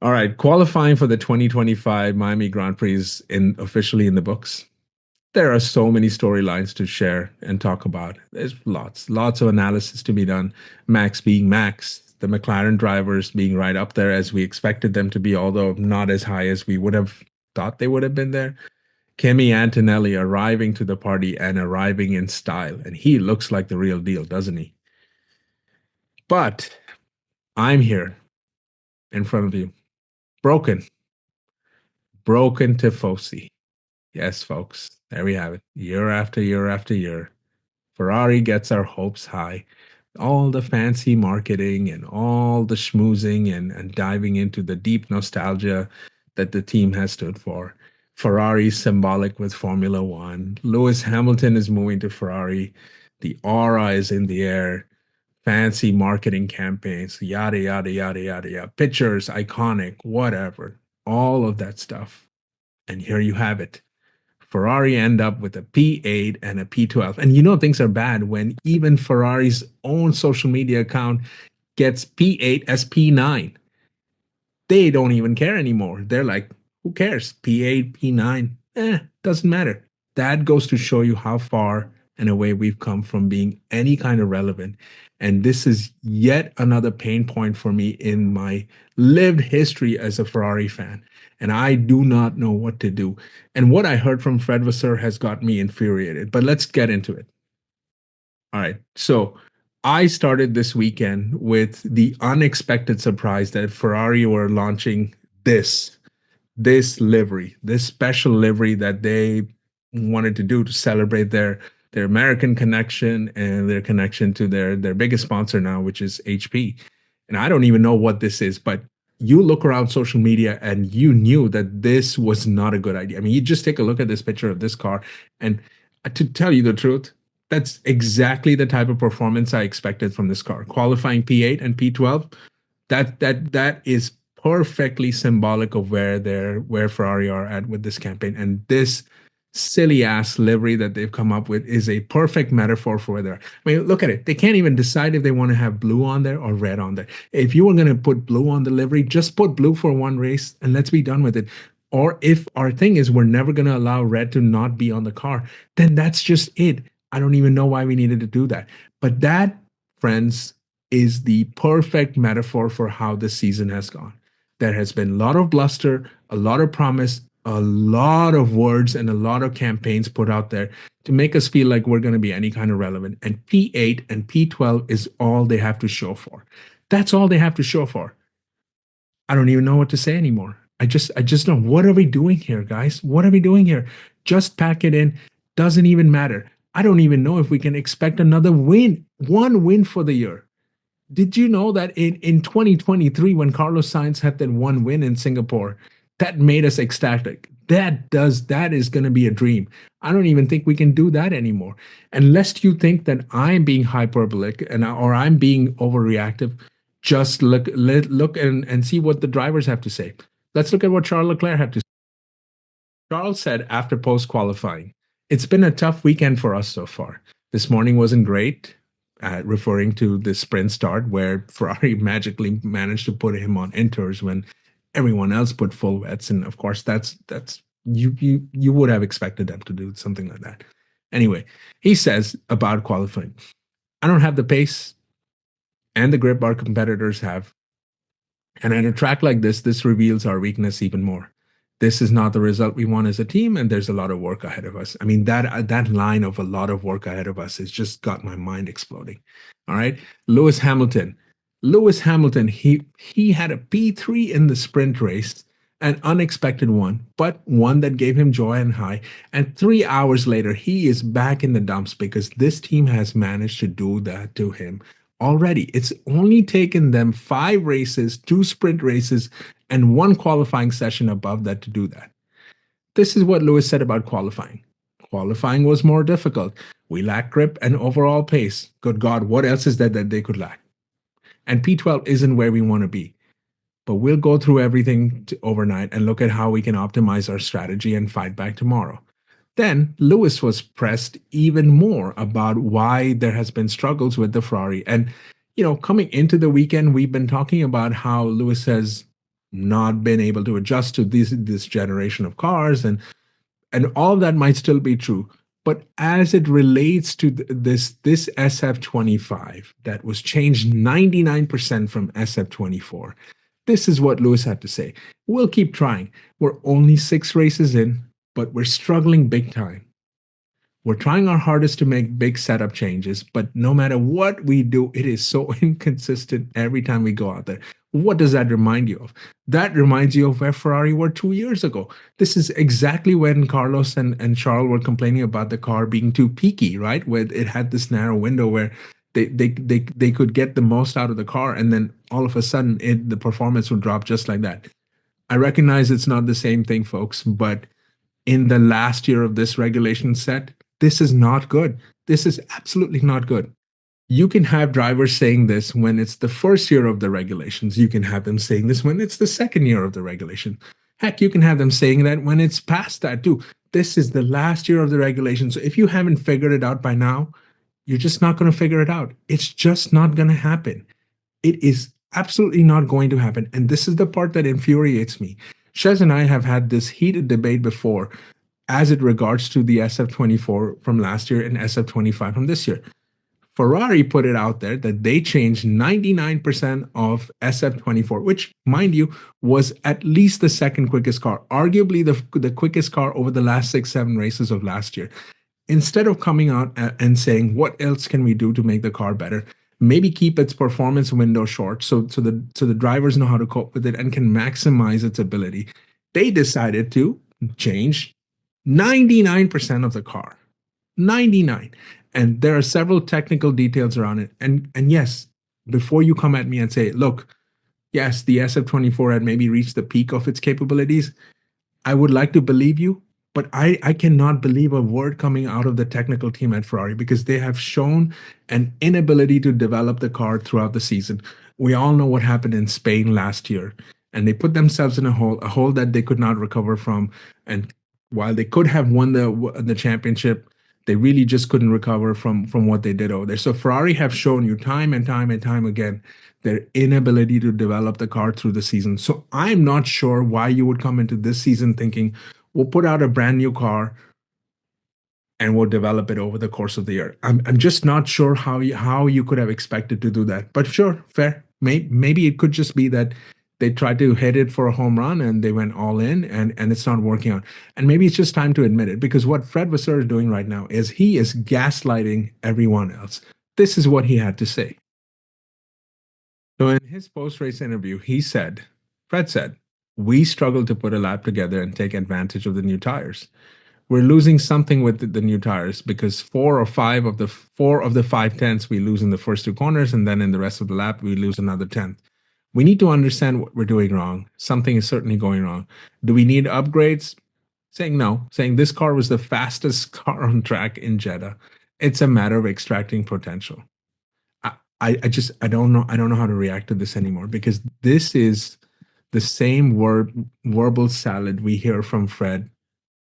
All right, qualifying for the 2025 Miami Grand Prix is officially in the books. There are so many storylines to share and talk about. There's lots of analysis to be done. Max being Max, the McLaren drivers being right up there as we expected them to be, although not as high as we would have thought they would have been there. Kimi Antonelli arriving to the party and arriving in style, and he looks like the real deal, doesn't he? But I'm here in front of you, broken, broken Tifosi. Yes, folks, there we have it. Year after year after year, Ferrari gets our hopes high. All the fancy marketing and all the schmoozing and diving into the deep nostalgia that the team has stood for. Ferrari symbolic with Formula One. Lewis Hamilton is moving to Ferrari. The aura is in the air. Fancy marketing campaigns, yada, yada, yada, yada, yada. Pictures, iconic, whatever. All of that stuff. And here you have it. Ferrari end up with a P8 and a P12. And you know things are bad when even Ferrari's own social media account gets P8 as P9. They don't even care anymore. They're like, who cares? P8, P9, doesn't matter. That goes to show you how far and away we've come from being any kind of relevant. And this is yet another pain point for me in my lived history as a Ferrari fan. And I do not know what to do. And what I heard from Fred Vasseur has got me infuriated. But let's get into it. All right. So I started this weekend with the unexpected surprise that Ferrari were launching this livery, this special livery that they wanted to do to celebrate their American connection and their connection to their biggest sponsor now, which is HP. And I don't even know what this is, but you look around social media and you knew that this was not a good idea. I mean, you just take a look at this picture of this car, and to tell you the truth, that's exactly the type of performance I expected from this car. Qualifying P8 and P12, that is perfectly symbolic of where Ferrari are at with this campaign. And this silly ass livery that they've come up with is a perfect metaphor for where they're. I mean, look at it. They can't even decide if they want to have blue on there or red on there. If you were going to put blue on the livery, just put blue for one race and let's be done with it. Or if our thing is we're never going to allow red to not be on the car, then that's just it. I don't even know why we needed to do that. But that, friends, is the perfect metaphor for how the season has gone. There has been a lot of bluster, a lot of promise, a lot of words, and a lot of campaigns put out there to make us feel like we're going to be any kind of relevant. And P8 and P12 is all they have to show for. That's all they have to show for. I don't even know what to say anymore. I just know, what are we doing here, guys? What are we doing here? Just pack it in. Doesn't even matter. I don't even know if we can expect another win, one win for the year. Did you know that in 2023, when Carlos Sainz had that one win in Singapore, that made us ecstatic? That is going to be a dream. I don't even think we can do that anymore. Unless you think that I'm being hyperbolic or I'm being overreactive, just look and see what the drivers have to say. Let's look at what Charles Leclerc had to say. Charles said after post qualifying, it's been a tough weekend for us so far. This morning wasn't great, referring to the sprint start where Ferrari magically managed to put him on inters when everyone else put full wets. And of course, that's you would have expected them to do something like that. Anyway, he says about qualifying, I don't have the pace and the grip our competitors have. And at a track like this reveals our weakness even more. This is not the result we want as a team, and there's a lot of work ahead of us. I mean, that line of a lot of work ahead of us has just got my mind exploding. All right, Lewis Hamilton. Lewis Hamilton, he had a P3 in the sprint race, an unexpected one, but one that gave him joy and high. And 3 hours later, he is back in the dumps because this team has managed to do that to him already. It's only taken them 5 races, 2 sprint races, and one qualifying session above that to do that. This is what Lewis said about qualifying. Qualifying was more difficult. We lack grip and overall pace. Good God, what else is there that they could lack? And P12 isn't where we want to be. But we'll go through everything overnight and look at how we can optimize our strategy and fight back tomorrow. Then Lewis was pressed even more about why there has been struggles with the Ferrari. And, coming into the weekend, we've been talking about how Lewis has not been able to adjust to this generation of cars, and all of that might still be true. But as it relates to this SF25 that was changed 99% from SF24, this is what Lewis had to say. We'll keep trying. We're only 6 races in, but we're struggling big time. We're trying our hardest to make big setup changes, but no matter what we do, it is so inconsistent every time we go out there. What does that remind you of? That reminds you of where Ferrari were 2 years ago. This is exactly when Carlos and Charles were complaining about the car being too peaky, right? Where it had this narrow window where they could get the most out of the car, and then all of a sudden the performance would drop just like that. I recognize it's not the same thing, folks, but in the last year of this regulation set, this is not good. This is absolutely not good. You can have drivers saying this when it's the first year of the regulations. You can have them saying this when it's the second year of the regulation. Heck, you can have them saying that when it's past that too. This is the last year of the regulation. So if you haven't figured it out by now, you're just not going to figure it out. It's just not going to happen. It is absolutely not going to happen. And this is the part that infuriates me. Shez and I have had this heated debate before as it regards to the SF24 from last year and SF25 from this year. Ferrari put it out there that they changed 99% of SF24, which, mind you, was at least the second quickest car, arguably the quickest car over the last 6, 7 races of last year. Instead of coming out and saying, what else can we do to make the car better? Maybe keep its performance window short so the drivers know how to cope with it and can maximize its ability. They decided to change 99% of the car. 99. And there are several technical details around it. And yes, before you come at me and say, look, yes, the SF24 had maybe reached the peak of its capabilities, I would like to believe you, but I cannot believe a word coming out of the technical team at Ferrari because they have shown an inability to develop the car throughout the season. We all know what happened in Spain last year, and they put themselves in a hole that they could not recover from. And while they could have won the championship, they really just couldn't recover from what they did over there. So Ferrari have shown you time and time and time again their inability to develop the car through the season. So I'm not sure why you would come into this season thinking we'll put out a brand new car and we'll develop it over the course of the year. I'm just not sure how you could have expected to do that. But sure, fair. Maybe it could just be that they tried to hit it for a home run and they went all in and it's not working out. And maybe it's just time to admit it because what Fred Vasseur is doing right now is he is gaslighting everyone else. This is what he had to say. So in his post-race interview, Fred said, we struggled to put a lap together and take advantage of the new tires. We're losing something with the new tires because 4 of the 5 tenths we lose in the first 2 corners, and then in the rest of the lap we lose another tenth. We need to understand what we're doing wrong. Something is certainly going wrong. Do we need upgrades? Saying no, saying this car was the fastest car on track in Jeddah. It's a matter of extracting potential. I don't know. I don't know how to react to this anymore because this is the same verbal salad we hear from Fred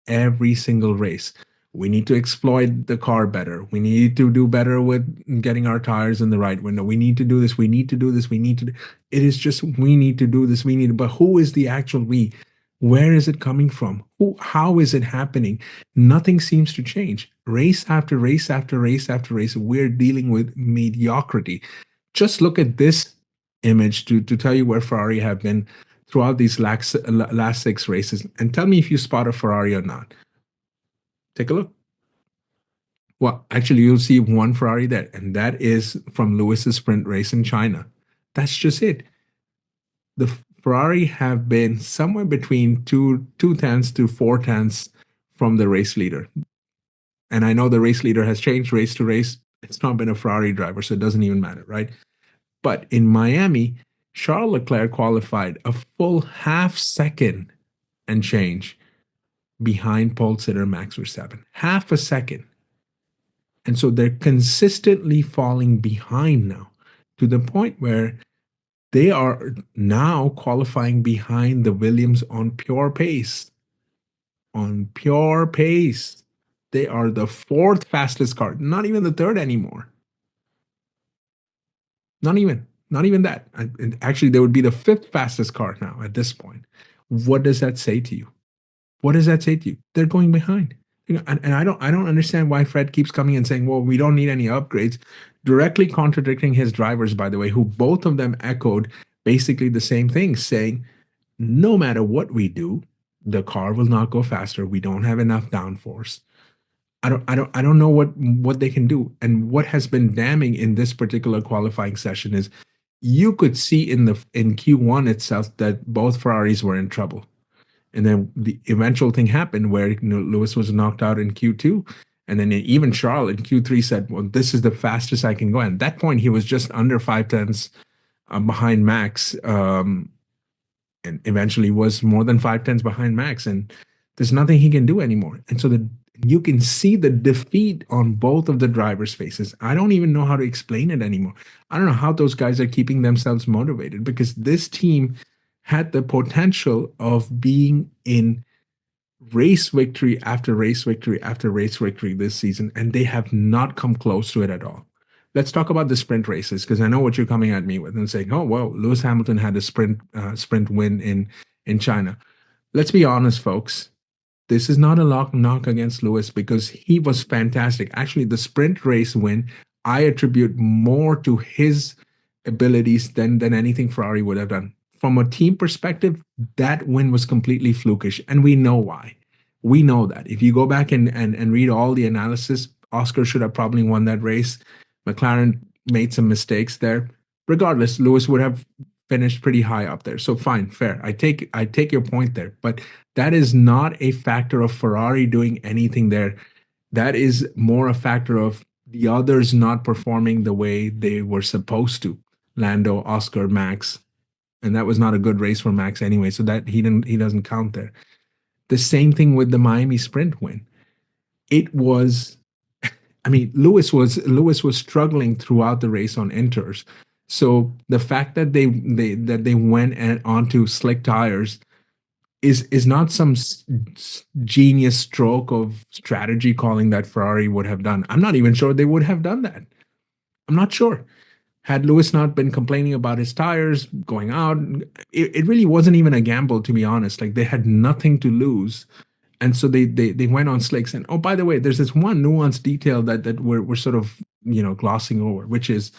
every single race. We need to exploit the car better. We need to do better with getting our tires in the right window. We need to do this. We need to do this. We need to. It is just we need to do this. We need. But who is the actual we? Where is it coming from? Who? How is it happening? Nothing seems to change. Race after race after race after race, we're dealing with mediocrity. Just look at this image to tell you where Ferrari have been throughout these last 6 races, and tell me if you spot a Ferrari or not. Take a look. Well, actually, you'll see one Ferrari there, and that is from Lewis's sprint race in China. That's just it. The Ferrari have been somewhere between two tenths to 4 tenths from the race leader. And I know the race leader has changed race to race. It's not been a Ferrari driver, so it doesn't even matter, right? But in Miami, Charles Leclerc qualified a full half second and change behind pole sitter Max Verstappen. Half a second. And so they're consistently falling behind now to the point where they are now qualifying behind the Williams on pure pace. On pure pace. They are the 4th fastest car, not even the 3rd anymore. Not even. Not even that. And actually, they would be the fifth fastest car now at this point. What does that say to you? What does that say to you? They're going behind. And I don't understand why Fred keeps coming and saying, well, we don't need any upgrades, directly contradicting his drivers, by the way, who both of them echoed basically the same thing, saying, no matter what we do, the car will not go faster. We don't have enough downforce. I don't know what they can do. And what has been damning in this particular qualifying session is you could see in Q1 itself that both Ferraris were in trouble. And then the eventual thing happened where Lewis was knocked out in Q2. And then even Charles in Q3 said, well, this is the fastest I can go. And at that point, he was just under 5 tenths behind Max. And eventually was more than 5 tenths behind Max. And there's nothing he can do anymore. And so you can see the defeat on both of the drivers' faces. I don't even know how to explain it anymore. I don't know how those guys are keeping themselves motivated, because this team had the potential of being in race victory after race victory after race victory this season, and they have not come close to it at all. Let's talk about the sprint races, because I know what you're coming at me with and saying, "Oh, well, Lewis Hamilton had a sprint win in China." Let's be honest, folks. This is not a knock against Lewis, because he was fantastic. Actually, the sprint race win, I attribute more to his abilities than anything Ferrari would have done. From a team perspective, that win was completely flukish, and we know why. We know that. If you go back and read all the analysis, Oscar should have probably won that race. McLaren made some mistakes there. Regardless, Lewis would have finished pretty high up there. So fine, fair. I take your point there, but that is not a factor of Ferrari doing anything there. That is more a factor of the others not performing the way they were supposed to. Lando, Oscar, Max, and that was not a good race for Max anyway. So that he doesn't count there. The same thing with the Miami Sprint win. It was, I mean, Lewis was struggling throughout the race on inters. So the fact that they went onto slick tires is not some genius stroke of strategy calling that Ferrari would have done. I'm not even sure they would have done that. I'm not sure. Had Lewis not been complaining about his tires going out, it really wasn't even a gamble, to be honest. Like, they had nothing to lose. And so they went on slicks. And oh, by the way, there's this one nuanced detail that we're sort of glossing over, which is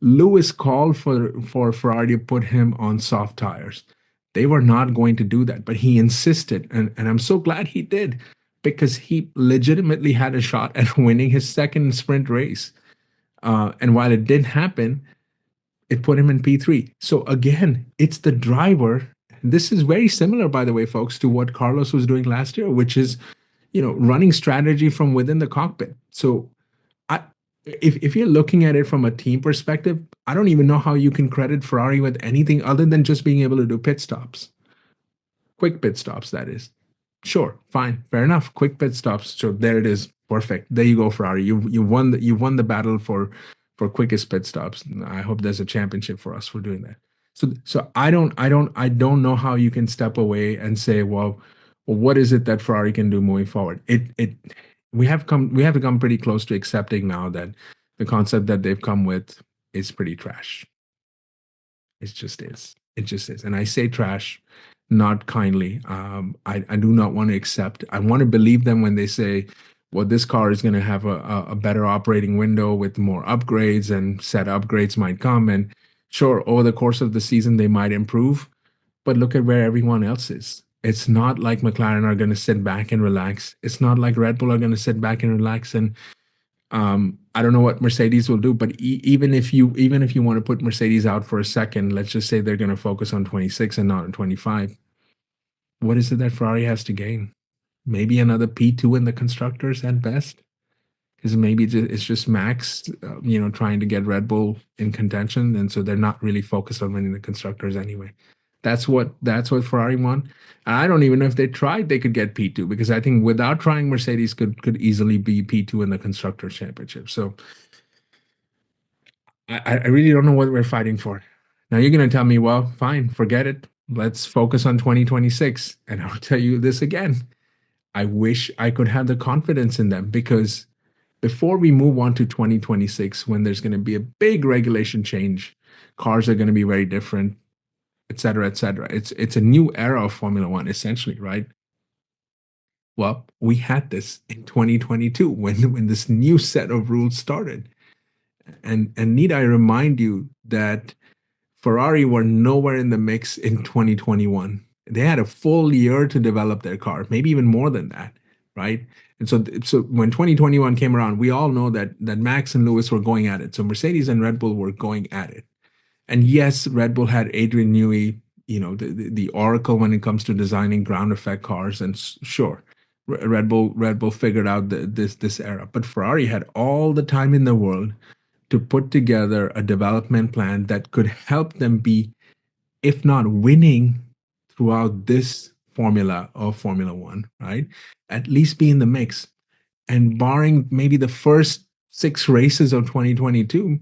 Lewis called for Ferrari to put him on soft tires. They were not going to do that, but he insisted, and I'm so glad he did, because he legitimately had a shot at winning his second sprint race. And while it did happen, it put him in P3. So again, it's the driver. This is very similar, by the way, folks, to what Carlos was doing last year, which is, running strategy from within the cockpit. So I, if you're looking at it from a team perspective, I don't even know how you can credit Ferrari with anything other than just being able to do pit stops. Quick pit stops, that is. Sure, fine, fair enough. Quick pit stops. So there it is. Perfect. There you go, Ferrari. You won the battle for quickest pit stops. I hope there's a championship for us for doing that. So I don't know how you can step away and say, well, what is it that Ferrari can do moving forward? We have to come pretty close to accepting now that the concept that they've come with is pretty trash. It just is. It just is. And I say trash not kindly. I do not want to accept. I want to believe them when they say, well, this car is going to have a better operating window with more upgrades, and set upgrades might come. And sure, over the course of the season, they might improve. But look at where everyone else is. It's not like McLaren are going to sit back and relax. It's not like Red Bull are going to sit back and relax. And I don't know what Mercedes will do, but even if you want to put Mercedes out for a second, let's just say they're going to focus on 26 and not on 25. What is it that Ferrari has to gain? Maybe another P2 in the constructors at best, because maybe it's just Max, trying to get Red Bull in contention, and so they're not really focused on winning the constructors anyway. That's what Ferrari won. And I don't even know if they tried, they could get P2, because I think without trying, Mercedes could easily be P2 in the constructors championship. So I really don't know what we're fighting for. Now you're going to tell me, well, fine, forget it. Let's focus on 2026. And I'll tell you this again. I wish I could have the confidence in them, because before we move on to 2026, when there's going to be a big regulation change, Cars are going to be very different, et cetera, et cetera. It's a new era of Formula One, essentially, right? Well, we had this in 2022 when this new set of rules started. And need I remind you that Ferrari were nowhere in the mix in 2021. They had a full year to develop their car, maybe even more than that, right? And so when 2021 came around, we all know that Max and Lewis were going at it. So Mercedes and Red Bull were going at it. And yes, Red Bull had Adrian Newey, the oracle when it comes to designing ground effect cars. And sure, Red Bull figured out this era, but Ferrari had all the time in the world to put together a development plan that could help them be, if not winning throughout this formula of Formula One, right? At least be in the mix. And barring maybe the first 6 races of 2022,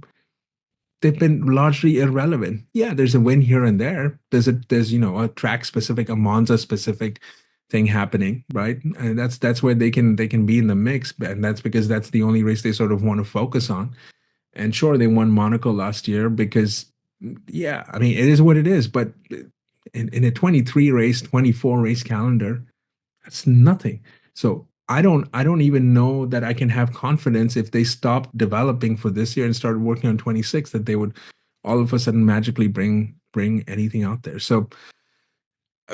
they've been largely irrelevant. Yeah, there's a win here and there. There's a track specific, a Monza specific thing happening, right? And that's where they can be in the mix. And that's because that's the only race they sort of want to focus on. And sure, they won Monaco last year because, yeah, I mean, it is what it is. But in a 23 race, 24 race calendar, that's nothing. So I don't even know that I can have confidence if they stopped developing for this year and started working on 26 that they would all of a sudden magically bring anything out there. So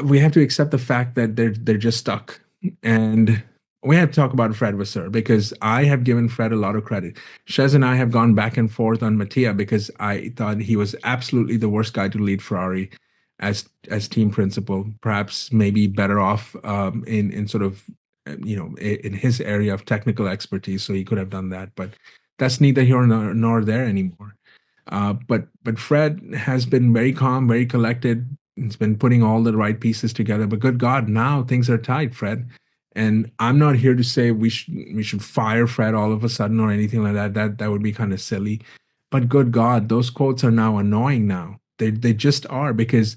we have to accept the fact that they're just stuck. And we have to talk about Fred Vasseur because I have given Fred a lot of credit. Shez and I have gone back and forth on Mattia because I thought he was absolutely the worst guy to lead Ferrari as team principal. Perhaps maybe better off in sort of in his area of technical expertise, so he could have done that. But that's neither here nor there anymore. But Fred has been very calm, very collected. He's been putting all the right pieces together. But good God, now things are tight, Fred. And I'm not here to say we should fire Fred all of a sudden or anything like that. That would be kind of silly. But good God, those quotes are now annoying now. They just are because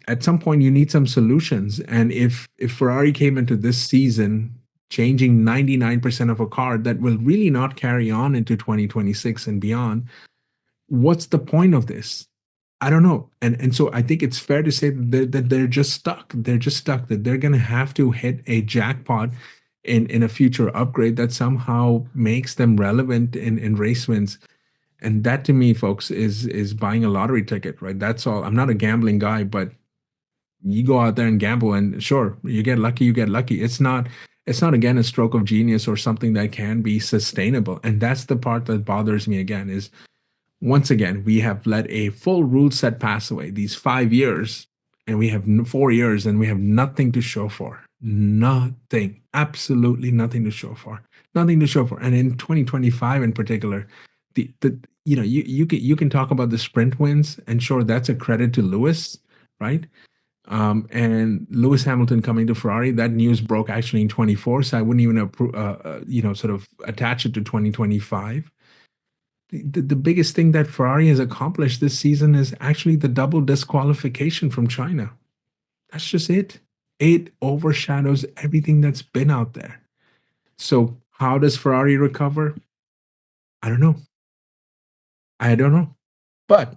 at some point you need some solutions. And if Ferrari came into this season changing 99% of a car that will really not carry on into 2026 and beyond, what's the point of this? I don't know. And so I think it's fair to say that they're just stuck. They're just stuck, that they're going to have to hit a jackpot in a future upgrade that somehow makes them relevant in race wins. And that to me, folks, is buying a lottery ticket, right? That's all. I'm not a gambling guy, but you go out there and gamble and sure, you get lucky, you get lucky. It's not again a stroke of genius or something that can be sustainable. And that's the part that bothers me again is once again, we have let a full rule set pass away these 5 years, and we have 4 years, and we have nothing to show for. Nothing, absolutely nothing to show for. Nothing to show for. And in 2025, in particular, the you can talk about the sprint wins, and sure, that's a credit to Lewis, right? And Lewis Hamilton coming to Ferrari, that news broke actually in 24, so I wouldn't even sort of attach it to 2025. The biggest thing that Ferrari has accomplished this season is actually the double disqualification from China. That's just it. It overshadows everything that's been out there. So how does Ferrari recover? I don't know. I don't know. But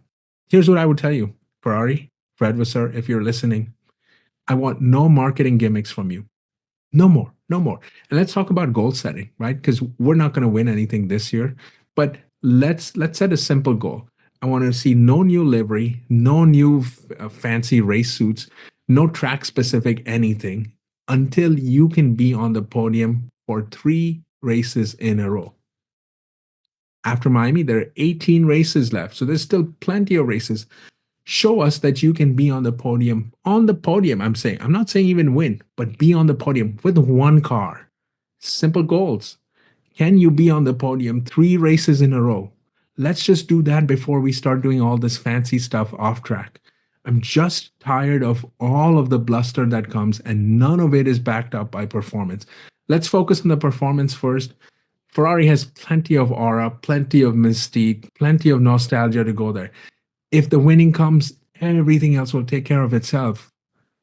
here's what I would tell you, Ferrari, Fred Vasseur, if you're listening, I want no marketing gimmicks from you. No more, no more. And let's talk about goal setting, right? Because we're not going to win anything this year, but let's set a simple goal. I want to see no new livery, no new fancy race suits, no track specific anything until you can be on the podium for 3 races in a row. After Miami, there are 18 races left, so there's still plenty of races. Show us that you can be on the podium. On the podium, I'm saying. I'm not saying even win, but be on the podium with one car. Simple goals. Can you be on the podium 3 races in a row? Let's just do that before we start doing all this fancy stuff off track. I'm just tired of all of the bluster that comes, and none of it is backed up by performance. Let's focus on the performance first. Ferrari has plenty of aura, plenty of mystique, plenty of nostalgia to go there. If the winning comes, everything else will take care of itself.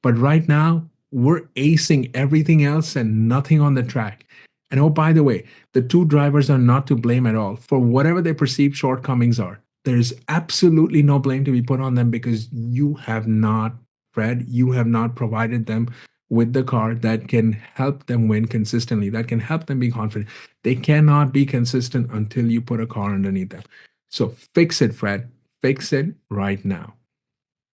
But right now, we're acing everything else and nothing on the track. And oh, by the way, the 2 drivers are not to blame at all for whatever their perceived shortcomings are. There's absolutely no blame to be put on them because you have not, Fred, you have not provided them with the car that can help them win consistently, that can help them be confident. They cannot be consistent until you put a car underneath them. So fix it, Fred. Fix it right now.